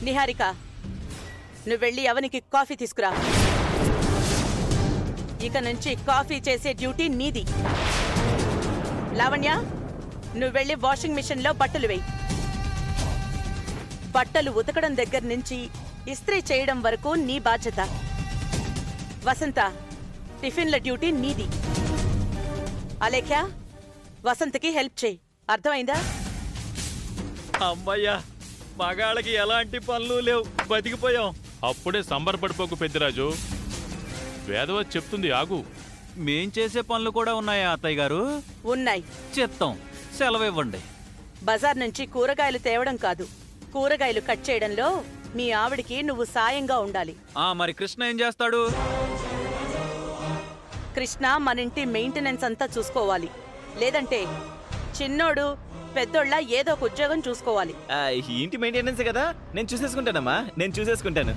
నిహారిక, నువ్వు వెళ్ళి అవనికి కాఫీ తీసుకురా. ఇక నుంచి కాఫీ చేసే డ్యూటీ నీది. లావణ్య, నువ్వు వెళ్ళి వాషింగ్ మిషన్లో బట్టలు వేయి. బట్టలు ఉతకడం దగ్గర నుంచి ఇస్త్రీ చేయడం వరకు నీ బాధ్యత. వసంత, టిఫిన్ల డ్యూటీ నీది. అలేఖ్య, వసంతకి హెల్ప్ చేయి. అర్థమైందా? అమ్మయ్యా, మగాళ్ళకి ఎలాంటి పనులు లేవు, బతికిపోయాం. అప్పుడే సంబరపడిపోకు పెద్దిరాజు. వేదవ చెప్తుంది, ఆగు. మేం చేసే పనులు కూడా ఉన్నాయా అత్తయ్య గారు? ఉన్నాయి. చెప్తాం, సెలవివ్వండి. బజార్ నుంచి కూరగాయలు తేవడం కాదు, కూరగాయలు కట్ చేయడంలో మీ ఆవిడికి నువ్వు సాయంగా ఉండాలి. మరి కృష్ణ ఏం చేస్తాడు? కృష్ణ మనింటి మెయింటెనెన్స్ అంతా చూసుకోవాలి. లేదంటే చిన్నోడు పెద్దోళ్ళ ఏదో ఒక ఉద్యోగం చూసుకోవాలి. ఇంటి మెయింటెనెన్స్ కదా, నేను చూసేసుకుంటానమ్మా, నేను చూసేసుకుంటాను.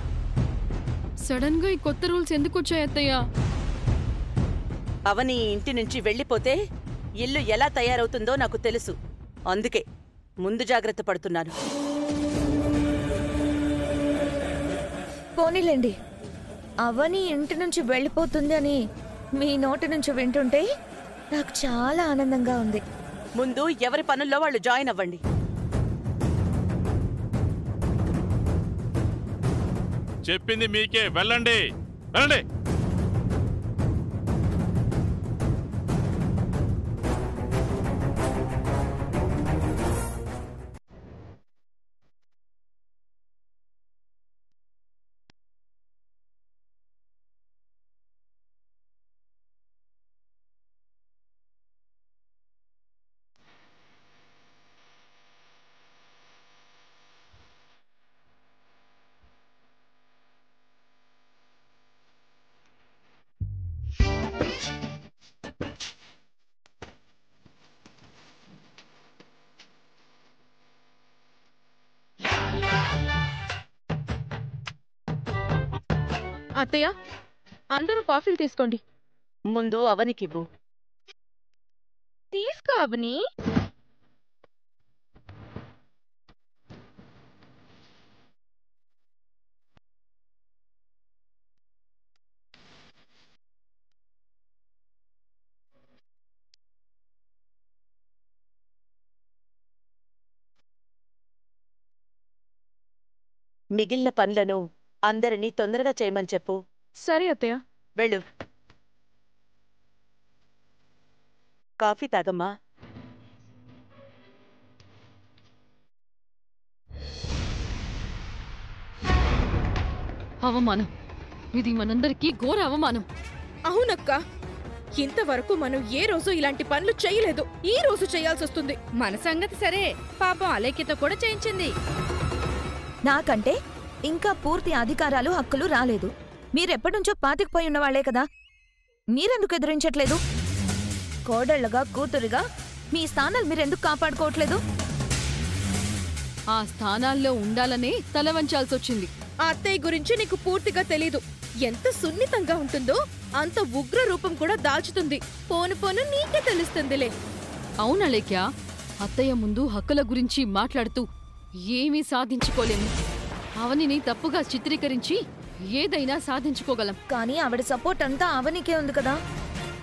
సడన్ గా ఈ కొత్త రూల్స్ ఎందుకు వచ్చాయి అత్తయ్య? అవని ఇంటి నుంచి వెళ్ళిపోతే ఇల్లు ఎలా తయారవుతుందో నాకు తెలుసు. అందుకే ముందు జాగ్రత్త పడుతున్నాను. పోనీలేండి, అవని ఇంటి నుంచి వెళ్ళిపోతుంది అని మీ నోటి నుంచి వింటుంటే నాకు చాలా ఆనందంగా ఉంది. ముందు ఎవరి పనుల్లో వాళ్ళు జాయిన్ అవ్వండి. చెప్పింది మీకే, వెళ్ళండి వెళ్ళండి. అత్తయ్య, అందరూ కాఫీలు తీసుకోండి. ముందు అవనికివ్వు. తీసుకో అవని. మిగిలిన పనులను అందరినీ తొందరగా చేయమని చెప్పు. సరే అత్తయ్య. వెళ్ళు. కాఫీ తాగమ్మా. అవమానం, ఇది మనందరికీ ఘోర అవమానం. అవునక్క, ఇంతవరకు మనం ఏ రోజు ఇలాంటి పనులు చేయలేదు. ఈ రోజు చేయాల్సి వస్తుంది. మన సంగతి సరే, పాపం అలేఖ్యతో కూడా చేయించింది. నాకంటే ఇంకా పూర్తి అధికారాలు హక్కులు రాలేదు. మీరెప్పటినుంచో పాతికిపోయి ఉన్నవాళ్లే కదా, మీరెందుకు ఎదురించట్లేదు? కోడళ్లుగా, కూతురుగా మీ స్థానాలు మీరెందుకు కాపాడుకోవట్లేదు? ఆ స్థానాల్లో ఉండాలనే తల వంచాల్సొచ్చింది. ఆ అత్తయ్య గురించి నీకు పూర్తిగా తెలీదు. ఎంత సున్నితంగా ఉంటుందో అంత ఉగ్ర రూపం కూడా దాల్చుతుంది. పోను పోను నీకే తెలుస్తుందిలే. అవునలేఖ్య, అత్తయ్య ముందు హక్కుల గురించి మాట్లాడుతూ ఏమీ సాధించుకోలేము. అవనిని తప్పుగా చిత్రీకరించి ఏదైనా సాధించుకోగలం. కానీ ఆవిడ సపోర్ట్ అంతా అవనికే ఉంది కదా.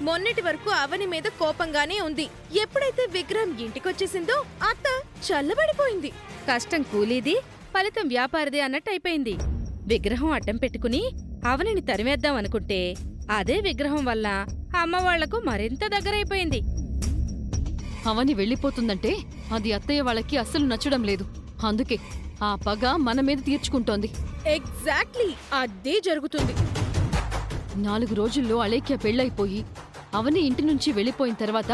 మొన్నటి వరకు అవని మీద కోపంగానే ఉంది. ఎప్పుడైతే విగ్రహం ఇంటికొచ్చేసిందో అత్త చల్లబడిపోయింది. కష్టం కూలీది, ఫలితం వ్యాపారిది అన్నట్టయిపోయింది. విగ్రహం అడ్డం పెట్టుకుని అవనిని తరిమేద్దాం అనుకుంటే అదే విగ్రహం వల్ల అమ్మవాళ్లకు మరింత దగ్గరైపోయింది. అవని వెళ్ళిపోతుందంటే అది అత్తయ్య వాళ్ళకి అస్సలు నచ్చడం లేదు. అందుకే ఆ పగ మన మీద తీర్చుకుంటోంది. ఎగ్జాక్ట్లీ అదే జరుగుతుంది. 4 రోజుల్లో అలేఖ్య పెళ్ళైపోయి అవని ఇంటి నుంచి వెళ్ళిపోయిన తర్వాత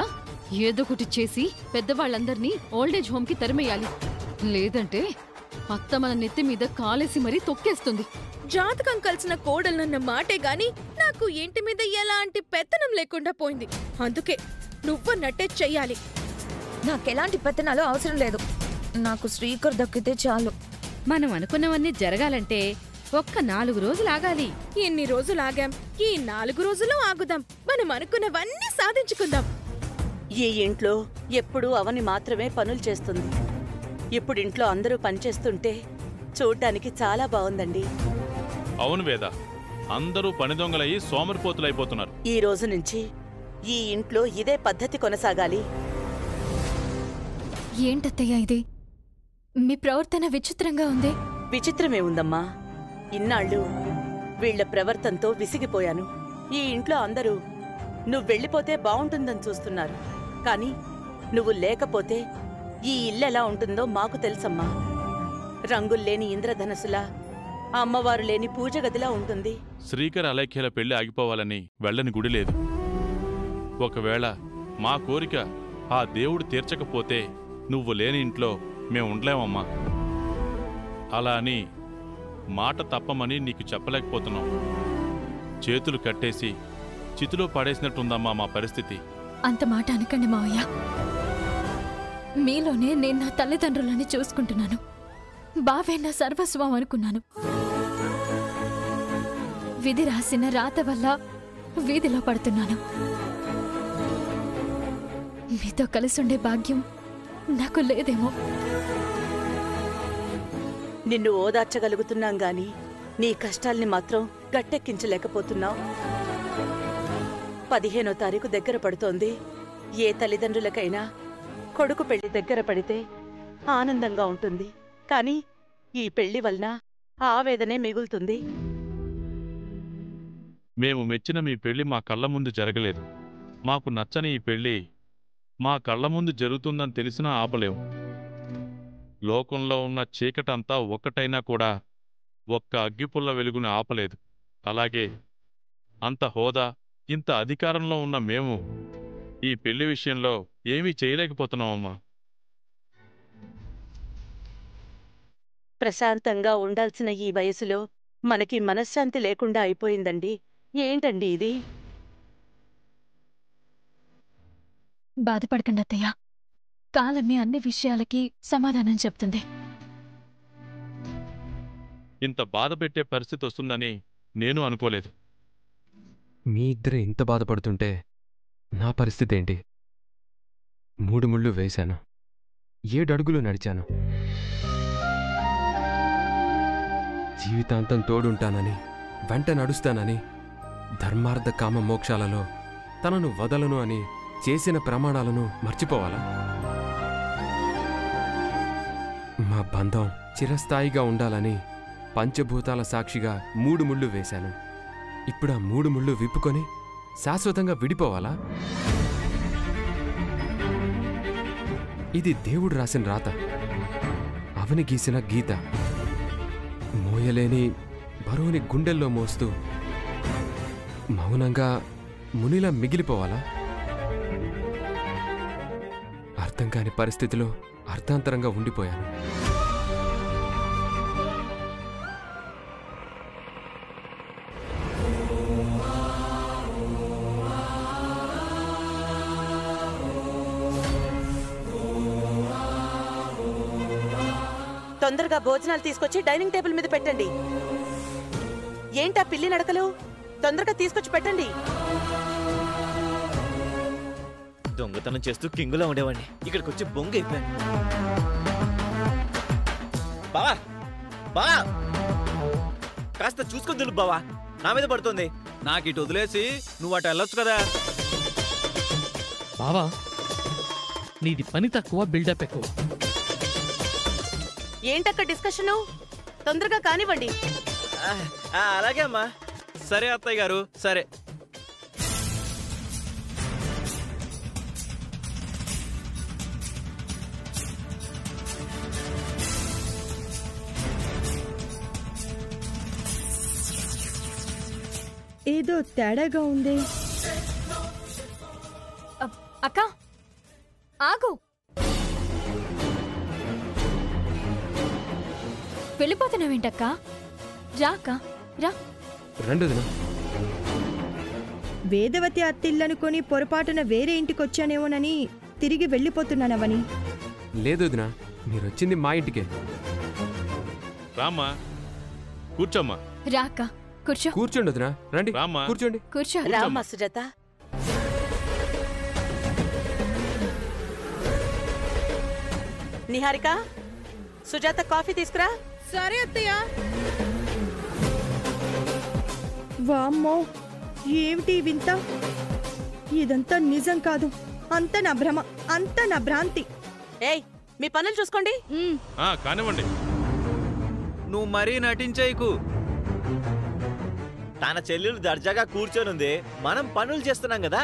ఏదొకటి చేసి పెద్దవాళ్ళందర్నీ ఓల్డేజ్ హోమ్కి తరిమేయాలి. లేదంటే అత్త మన నెత్తి మీద కాలేసి మరీ తొక్కేస్తుంది. జాతకం కలిసిన కోడలన్న మాటే గాని నాకు ఇంటి మీద ఎలాంటి పెత్తనం లేకుండా పోయింది. అందుకే నువ్వన్నట్టే చెయ్యాలి. నాకెలాంటి పెత్తనాలు అవసరం లేదు. నాకు శ్రీకర్ దక్కితే చాలు. మనం అనుకున్నవన్నీ జరగాలంటే ఒక్క 4 రోజులు ఆగాలి. ఎన్ని రోజులు ఆగాం, ఈ 4 రోజులు ఆగుదాం. మనం అనుకున్నవన్నీ సాధించుకుందాం. ఈ ఇంట్లో ఎప్పుడూ అవని మాత్రమే పనులు చేస్తుంది. ఇప్పుడు ఇంట్లో అందరూ పనిచేస్తుంటే చూడ్డానికి చాలా బాగుందండి. అవును వేద, అందరూ పని దొంగలయ్యి సోమరిపోతులైపోతున్నారు. ఈ రోజు నుంచి ఈ ఇంట్లో ఇదే పద్ధతి కొనసాగాలి. ఏంటత్తయ్య ఇది? మీ ప్రవర్తన విచిత్రంగా ఉంది. విచిత్రమే ఉందమ్మా. ఇన్నాళ్ళు వీళ్ల ప్రవర్తనతో విసిగిపోయాను. ఈ ఇంట్లో అందరూ నువ్వెళ్ళిపోతే బావుంటుందని చూస్తున్నారు. కాని నువ్వు లేకపోతే ఈ ఇల్లెలా ఉంటుందో మాకు తెలుసమ్మా. రంగుల్లేని ఇంద్రధనసులా, అమ్మవారు లేని పూజగదిలా ఉంటుంది. శ్రీకర్ అలేఖ్యల పెళ్లి ఆగిపోవాలని వెళ్ళని గుడి లేదు. ఒకవేళ మా కోరిక ఆ దేవుడు తీర్చకపోతే నువ్వు లేని ఇంట్లో మేము ఉండలేమమ్మా. అలా అని మాట తప్పమని నీకు చెప్పలేకపోతున్నాం. చేతులు కట్టేసి చితిలో పడేసినట్టుందమ్మా మా పరిస్థితి. అంత మాట అనకండి మావయ్య. మీలోనే నేను నా తల్లిదండ్రులని చూసుకుంటున్నాను. బావే నా సర్వస్వం అనుకున్నాను. విధి రాసిన రాత వల్ల వీధిలో పడుతున్నాను. మీతో కలిసుండే భాగ్యం నాకు లేదేమో. నిన్ను ఓదార్చగలుగుతున్నాం గాని నీ కష్టాల్ని మాత్రం గట్టెక్కించలేకపోతున్నావు. 15వ తారీఖు దగ్గర పడుతోంది. ఏ తల్లిదండ్రులకైనా కొడుకు పెళ్లి దగ్గర పడితే ఆనందంగా ఉంటుంది. కాని ఈ పెళ్లి వలన ఆవేదనే మిగులుతుంది. మేము మెచ్చిన మీ పెళ్లి మా కళ్ళ ముందు జరగలేదు. మాకు నచ్చని ఈ పెళ్లి మా కళ్ళ ముందు జరుగుతుందని తెలిసినా ఆపలేము. లోకంలో ఉన్న చీకటంతా ఒక్కటైనా కూడా ఒక్క అగ్గిపుల్ల వెలుగుని ఆపలేదు. అలాగే అంత హోదా, ఇంత అధికారంలో ఉన్న మేము ఈ పెళ్లి విషయంలో ఏమీ చేయలేకపోతున్నామమ్మా. ప్రశాంతంగా ఉండాల్సిన ఈ వయసులో మనకి మనశ్శాంతి లేకుండా అయిపోయిందండి. ఏంటండి ఇది? బాధపడకండి అత్తయ్య. కాలమే అన్ని విషయాలకి సమాధానం చెప్తుంది. ఇంత బాధ పెట్టే పరిస్థితి వస్తుందని నేను అనుకోలేదు. మీ ఇద్దరే ఇంత బాధపడుతుంటే నా పరిస్థితి ఏంటి? 3 ముళ్ళు వేశాను, 7 అడుగులు నడిచాను. జీవితాంతం తోడుంటానని, వెంట నడుస్తానని, ధర్మార్థ కామ మోక్షాలలో తనను వదలను అని చేసిన ప్రమాణాలను మర్చిపోవాలా? మా బంధం చిరస్థాయిగా ఉండాలని పంచభూతాల సాక్షిగా 3 ముళ్ళు వేశాను. ఇప్పుడు ఆ 3 ముళ్ళు విప్పుకొని శాశ్వతంగా విడిపోవాలా? ఇది దేవుడు రాసిన రాత, అవని గీసిన గీత. మోయలేని బరువుని గుండెల్లో మోస్తూ మౌనంగా మునిలా మిగిలిపోవాలా? అర్థం కాని పరిస్థితిలో అర్థాంతరంగా ఉండిపోయాను. తొందరగా భోజనాలు తీసుకొచ్చి డైనింగ్ టేబుల్ మీద పెట్టండి. ఏంటా పిల్లి నడకలు? తొందరగా తీసుకొచ్చి పెట్టండి. దొంగతనం చేస్తూ కింగులా ఉండేవాడిని, ఇక్కడికి వచ్చి బొంగ అయిపోయాను. బావా బావా, కాస్త చూసుకొని తెలుపు బావా, నా మీద పడుతుంది. నాకు ఇటు వదిలేసి నువ్వు అటు వెళ్ళొచ్చు కదా. బావా, నీది పని తక్కువ, బిల్డప్ ఎక్కువ. ఏంటక్క డిస్కషను? తొందరగా కానివ్వండి. అలాగే అమ్మా. సరే అత్తయ్య గారు, సరే. ఏదో తేడాగా ఉంది. అక్క ఆగు. వెళ్ళిపోతున్నావేంటక్క? రా అక్క, రా. రెండోదిన వేదవతి అత్తిల్లనుకొని పొరపాటున వేరే ఇంటికొచ్చానేమోనని తిరిగి వెళ్ళిపోతున్నానవని. లేదోదినా, మీరొచ్చింది మా ఇంటికే. రామ్మా, కూర్చోమ్మా. రా అక్క, కూర్చో. కూర్చోండి వదినా, రండి. రామ్మా. కూర్చోండి. కూర్చో. రామ్మా సుజాత. నిహారిక, సుజాత కాఫీ తీసుకురా. సరే అత్తయ్య. వామ్మో, ఏమిటి వింత? ఇదంతా నిజం కాదు, అంత నా భ్రమ, అంత నా భ్రాంతి. ఏయ్, మీ పనులు చూసుకోండి. కానివ్వండి. నువ్వు మరీ నటించేయకు. తన చెల్లెలు దర్జాగా కూర్చొనుంది, మనం పనులు చేస్తున్నాం కదా,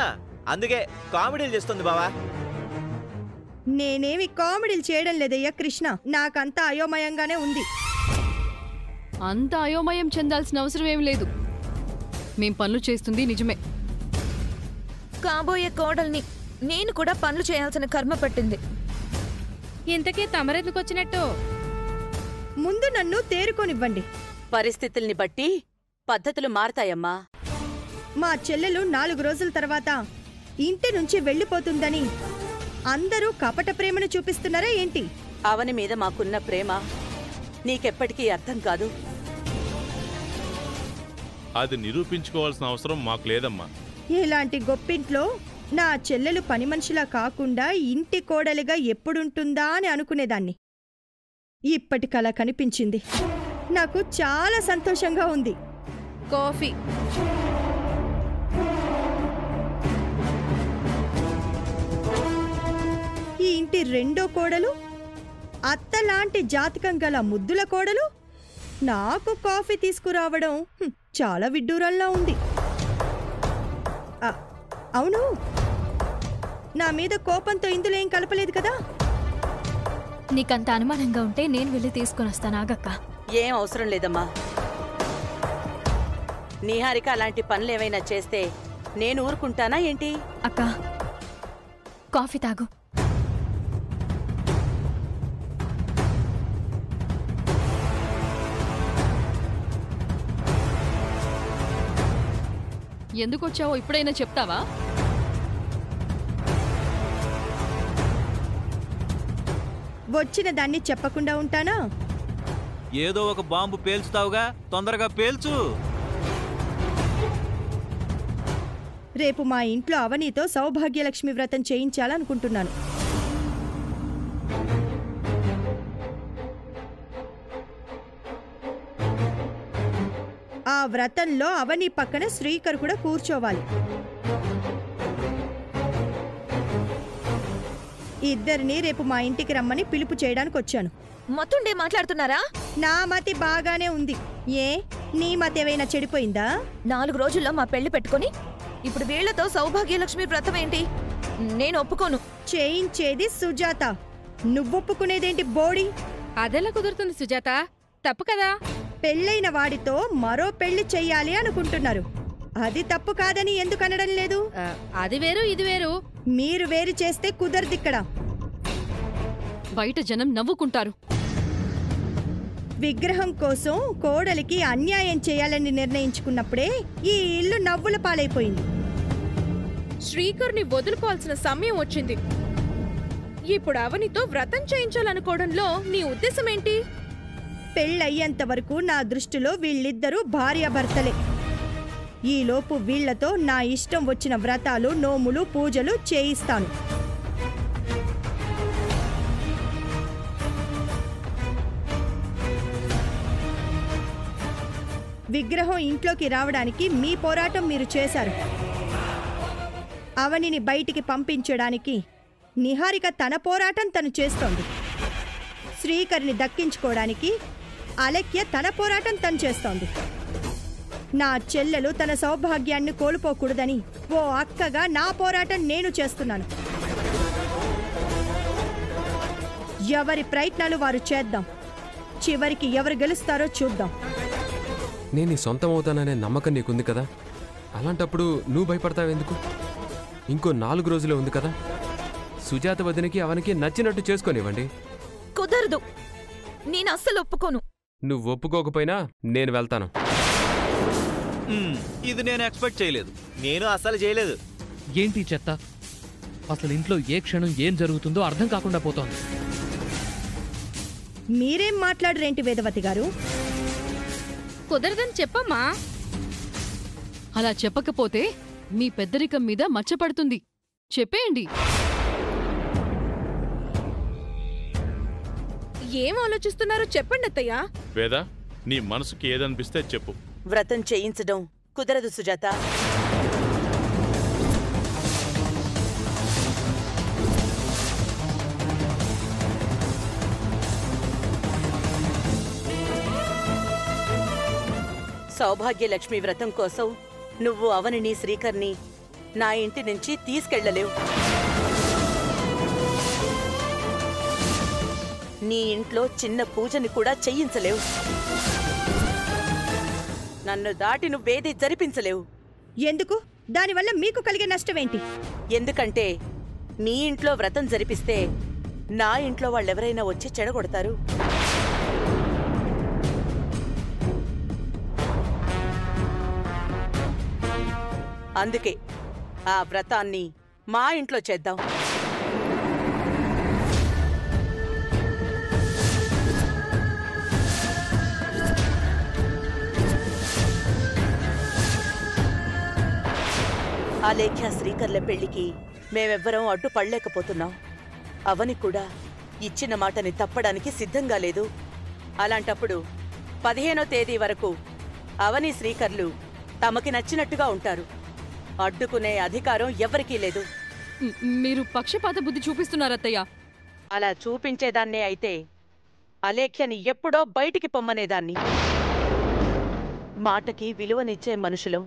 అందుకే కామెడీలు చేస్తుంది బావా. నేనేమి కామెడీలు చేయడం లేదయ్యా కృష్ణ, నాకంతా అయోమయంగానే ఉంది. అంత అయోమయం చెందాల్సిన అవసరం ఏం లేదు. మేం పనులు చేస్తుంది నిజమే. కాబోయే కోడల్ని నేను కూడా పనులు చేయాల్సిన కర్మ పట్టింది. ఇంతకీ తమరెందుకొచ్చినట్టు? ముందు నన్ను తేరుకోనివ్వండి. పరిస్థితుల్ని బట్టి పద్ధతులు మారతాయమ్మా. మా చెల్లెలు 4 రోజుల తర్వాత ఇంటి నుంచి వెళ్ళిపోతుందని అందరూ కపట ప్రేమను చూపిస్తున్నారా ఏంటి? అవని మీద మాకున్న ప్రేమ నీకెప్పటికీ అర్థం కాదు. అది నిరూపించుకోవాల్సిన అవసరం మాకు లేదమ్మా. ఇలాంటి గొప్పింట్లో నా చెల్లెలు పని మనిషిలా కాకుండా ఇంటి కోడలిగా ఎప్పుడుంటుందా అని అనుకునేదాన్ని. ఇప్పటికలా కనిపించింది. నాకు చాలా సంతోషంగా ఉంది. కాఫీ. ఈ ఇంటి రెండో కోడలు, అత్తలాంటి జాతకం గల ముద్దుల కోడలు నాకు కాఫీ తీసుకురావడం చాలా విడ్డూరంలా ఉంది. అవును, నా మీద కోపంతో ఇందులో ఏం కలపలేదు కదా? నీకంత అనుమానంగా ఉంటే నేను వెళ్ళి తీసుకుని వస్తాను, ఆగక్క. ఏం అవసరం లేదమ్మా. నీహారిక అలాంటి పనులేమైనా చేస్తే నేను ఊరుకుంటానా ఏంటి? అక్క, కాఫీ తాగు. ఎందుకొచ్చావో ఇప్పుడైనా చెప్తావా? వచ్చిన దాన్ని చెప్పకుండా ఉంటానా? ఏదో ఒక బాంబు పేల్చుతావుగా, తొందరగా పేల్చు. రేపు మా ఇంట్లో అవనీతో సౌభాగ్యలక్ష్మి వ్రతం చేయించాలనుకుంటున్నాను. ఆ వ్రతంలో అవని పక్కన శ్రీకర్ కూడా కూర్చోవాలి. ఇద్దరిని రేపు మా ఇంటికి రమ్మని పిలుపు చేయడానికి వచ్చాను. మతుండే మాట్లాడుతున్నారా? నా మతి బాగానే ఉంది. ఏ, నీ మతి ఏమైనా చెడిపోయిందా? 4 రోజుల్లో మా పెళ్లి పెట్టుకుని ఇప్పుడు వీళ్లతో సౌభాగ్యలక్ష్మి వ్రతం ఏంటి? నేను ఒప్పుకోను. చేయించేది సుజాత, నువ్వొప్పుకునేదేంటి బోడి? అదెలా కుదురుతుంది సుజాత? తప్పు కదా. పెళ్ళైన వాడితో మరో పెళ్లి చెయ్యాలి అనుకుంటున్నారు. అది తప్పు కాదని ఎందుకు అనడం లేదు? అది వేరు, ఇది వేరు. మీరు వేరు చేస్తే కుదరదిక్కడ. బయట జనం నవ్వుకుంటారు. విగ్రహం కోసం కోడలికి అన్యాయం చేయాలని నిర్ణయించుకున్నప్పుడే ఈ ఇల్లు నవ్వుల పాలైపోయింది. శ్రీకర్ని వదులుకోవాల్సిన సమయం వచ్చింది. ఇప్పుడు అవనితో వ్రతం చేయించాలనుకోవడంలో నీ ఉద్దేశం ఏంటి? పెళ్ళయ్యేంత వరకు నా దృష్టిలో వీళ్ళిద్దరూ భార్యాభర్తలే. ఈలోపు వీళ్లతో నా ఇష్టం వచ్చిన వ్రతాలు, నోములు, పూజలు చేయిస్తాను. విగ్రహం ఇంట్లోకి రావడానికి మీ పోరాటం మీరు చేశారు. అవనిని బయటికి పంపించడానికి నిహారిక తన పోరాటం తను చేస్తోంది. శ్రీకర్ని దక్కించుకోవడానికి అలెక్య తన పోరాటం తను చేస్తోంది. నా చెల్లెలు తన సౌభాగ్యాన్ని కోల్పోకూడదని ఓ అక్కగా నా పోరాటం నేను చేస్తున్నాను. ఎవరి ప్రయత్నాలు వారు చేద్దాం. చివరికి ఎవరు గెలుస్తారో చూద్దాం. నేను నీ సొంతం అవుతాననే నమ్మకం నీకుంది కదా, అలాంటప్పుడు నువ్వు భయపడతావెందుకు? ఇంకో 4 రోజులే ఉంది కదా. సుజాత వదినకి అవనికి నచ్చినట్టు చేసుకోనివ్వండి. కుదరదు, నేను అస్సలు ఒప్పుకోను. నువ్వు ఒప్పుకోకపోయినా నేను వెళ్తాను. ఇది నేను ఎక్స్పెక్ట్ చేయలేదు. నేను అస్సలు చేయలేదు. ఏంటి చెత్త? అసలు ఇంట్లో ఏ క్షణం ఏం జరుగుతుందో అర్థం కాకుండా పోతోంది. మీరేం మాట్లాడరేంటి వేదవతి గారు? కుదరదని చెప్పమ్మా. అలా చెప్పకపోతే మీ పెద్దరికం మీద మచ్చపడుతుంది. చెప్పేయండి. ఏం ఆలోచిస్తున్నారో చెప్పండి అత్తయ్య. వేద, నీ మనసుకి ఏదనిపిస్తే చెప్పు. వ్రతం చేయించడం కుదరదు సుజాత. సౌభాగ్యలక్ష్మి వ్రతం కోసం నువ్వు అవనిని శ్రీకర్ని నా ఇంటి నుంచి తీసుకెళ్లలేవు. నీ ఇంట్లో చిన్న పూజని కూడా చెయ్యించలేవు. నన్ను దాటి నువ్వేది జరిపించలేవు. ఎందుకు? దానివల్ల మీకు కలిగే నష్టమేంటి? ఎందుకంటే నీ ఇంట్లో వ్రతం జరిపిస్తే నా ఇంట్లో వాళ్ళెవరైనా వచ్చి చెడగొడతారు. అందుకే ఆ వ్రతాన్ని మా ఇంట్లో చేద్దాం. ఆలేఖ్య శ్రీకర్ల పెళ్లికి మేమెవ్వరం అడ్డుపడలేకపోతున్నాం. అవని కూడా ఇచ్చిన మాటని తప్పడానికి సిద్ధంగా లేదు. అలాంటప్పుడు 15వ తేదీ వరకు అవని శ్రీకర్లు తమకి నచ్చినట్టుగా ఉంటారు. అడ్డుకునే అధికారం ఎవరికీ లేదు. మీరు పక్షపాత బుద్ధి చూపిస్తున్నారత్తయ్య. అలా చూపించేదాన్నే అయితే అలేఖ్యని ఎప్పుడో బయటికి పొమ్మనేదాన్ని. మాటకి విలువనిచ్చే మనుషులం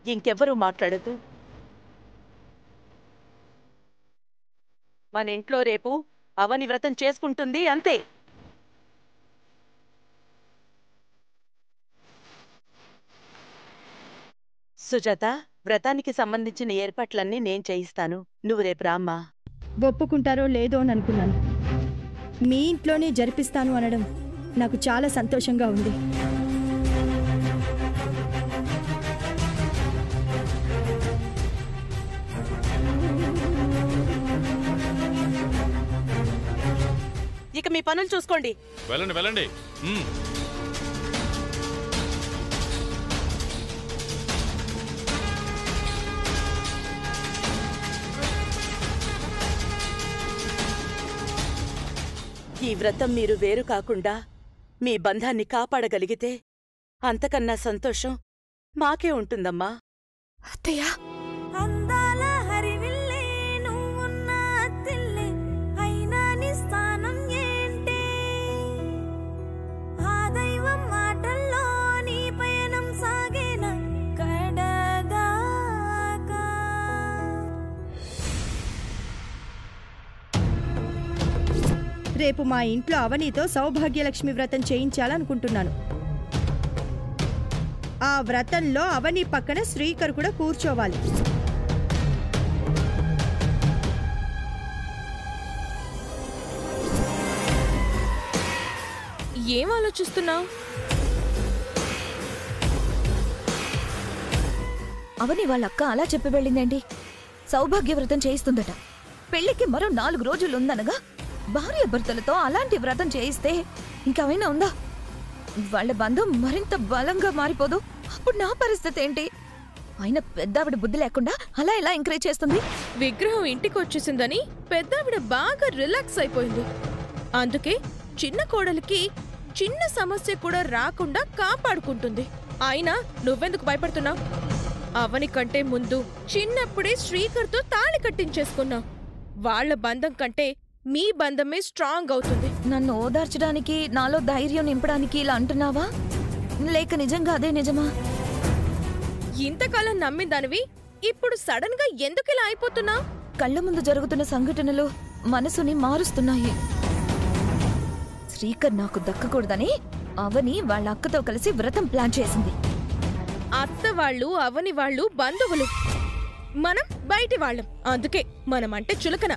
ఇంకెవ్వరూ మాట్లాడదు. మన ఇంట్లో రేపు అవని వ్రతం చేసుకుంటుంది, అంతే. సుజాత, వ్రతానికి సంబంధించిన ఏర్పాట్లన్నీ నేను చేయిస్తాను. నువ్వు రేపు రామ్మా. ఒప్పుకుంటారో లేదో అని అనుకున్నాను. మీ ఇంట్లోనే జరిపిస్తాను అనడం నాకు చాలా సంతోషంగా ఉంది. ఇక మీ పనులు చూసుకోండి. వెళ్ళండి వెళ్ళండి. ఈ వ్రతం మీరు వేరు కాకుండా మీ బంధాన్ని కాపాడగలిగితే అంతకన్నా సంతోషం మాకే ఉంటుందమ్మా. అత్తయ్య, రేపు మా ఇంట్లో అవనితో సౌభాగ్యలక్ష్మి వ్రతం చేయించాలనుకుంటున్నాను. ఆ వ్రతంలో అవని పక్కన శ్రీకర్ కూడా కూర్చోవాలి. ఏం ఆలోచిస్తున్నావు? అవని వాళ్ళ అక్క అలా చెప్పి వెళ్ళిందేంటి? సౌభాగ్య వ్రతం చేయిస్తుందట. పెళ్లికి మరో 4 రోజులుందనగా భార్య భర్తలతో అలాంటి వ్రతం చేయిస్తే ఇంకేమైనా ఉందా? వాళ్ళ బంధం మరింత బలంగా మారిపోదు? అప్పుడు నా పరిస్థితి ఏంటి? ఆయన పెద్దావిడ బుద్ధి లేకుండా అలా ఎలా ఎంకరేజ్ చేస్తుంది? విగ్రహం ఇంటికి వచ్చేసిందని పెద్దావిడ బాగా రిలాక్స్ అయిపోయింది. అందుకే చిన్న కోడలికి చిన్న సమస్య కూడా రాకుండా కాపాడుకుంటుంది. అయినా నువ్వెందుకు భయపడుతున్నావు? అవని కంటే ముందు చిన్నప్పుడే శ్రీకర్తో తాళి కట్టించేసుకున్నావు. వాళ్ల బంధం కంటే మీ బంధమే స్ట్రాంగ్ అవుతుంది. నన్ను ఓదార్చడానికి, నాలో ధైర్యం నింపడానికి ఇలా అంటున్నావా? లేక నిజంగా అదే నిజమా? ఇంతకాలం నమ్మిందానివి ఇప్పుడు సడన్ గా ఎందుకు ఇలా అయిపోతున్నావు? కళ్ళ ముందు జరుగుతున్న సంఘటనలు మనసుని మారుస్తున్నాయి. శ్రీకర్ నాకు దక్కకూడదని అవని వాళ్ళ అక్కతో కలిసి వ్రతం ప్లాన్ చేసింది. అత్త వాళ్ళు, అవని వాళ్ళు బంధువులు, మనం బయటి వాళ్ళం. అందుకే మనమంటే చులకన.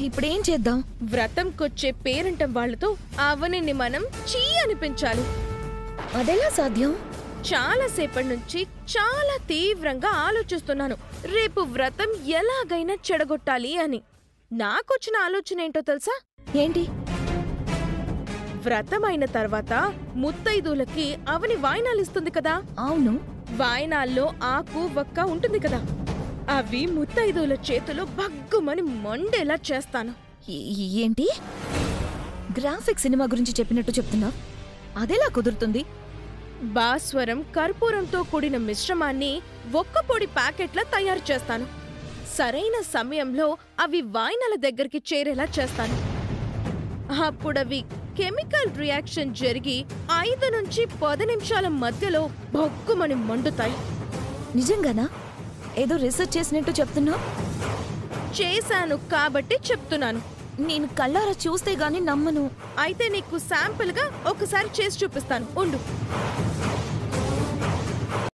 ఇప్పుడేం చేద్దాం? వ్రతంకొచ్చే పేరంటం వాళ్లతో అవనిని మనం చీ అనిపించాలి. అదెలా సాధ్యం? చాలా సేపటి నుంచి చాలా తీవ్రంగా ఆలోచిస్తున్నాను రేపు వ్రతం ఎలాగైనా చెడగొట్టాలి అని. నాకొచ్చిన ఆలోచన ఏంటో తెలుసా? ఏంటి? వ్రతం అయిన తర్వాత ముత్తైదులకి అవని వాయినాలిస్తుంది కదా. అవును. వాయినాల్లో ఆకు వక్క ఉంటుంది కదా, అవి ముత్తైదుల చేతిలో భగ్గుమని మండేలా చేస్తాను. ఏంటి? గ్రాఫిక్ సినిమా గురించి చెప్పినట్టు చెప్తున్నా అదెలా కుదురుతుంది? భాస్వరం కర్పూరంతో కూడిన మిశ్రమాన్ని ఒక్క పొడి ప్యాకెట్లా తయారు చేస్తాను. సరైన సమయంలో అవి వాయినల దగ్గరికి చేరేలా చేస్తాను. అప్పుడవి కెమికల్ రియాక్షన్ జరిగి 5 నుంచి 10 నిమిషాల మధ్యలో బొగ్గుమని మండుతాయి. నిజంగానా? ఏదో రీసెర్చ్ చేసినట్టు చెప్తున్నా. చేశాను కాబట్టి చెప్తున్నాను. నేను కళ్ళారా చూస్తే గాని నమ్మను. అయితే నీకు శాంపుల్ గా ఒకసారి చేసి చూపిస్తాను, ఉండు.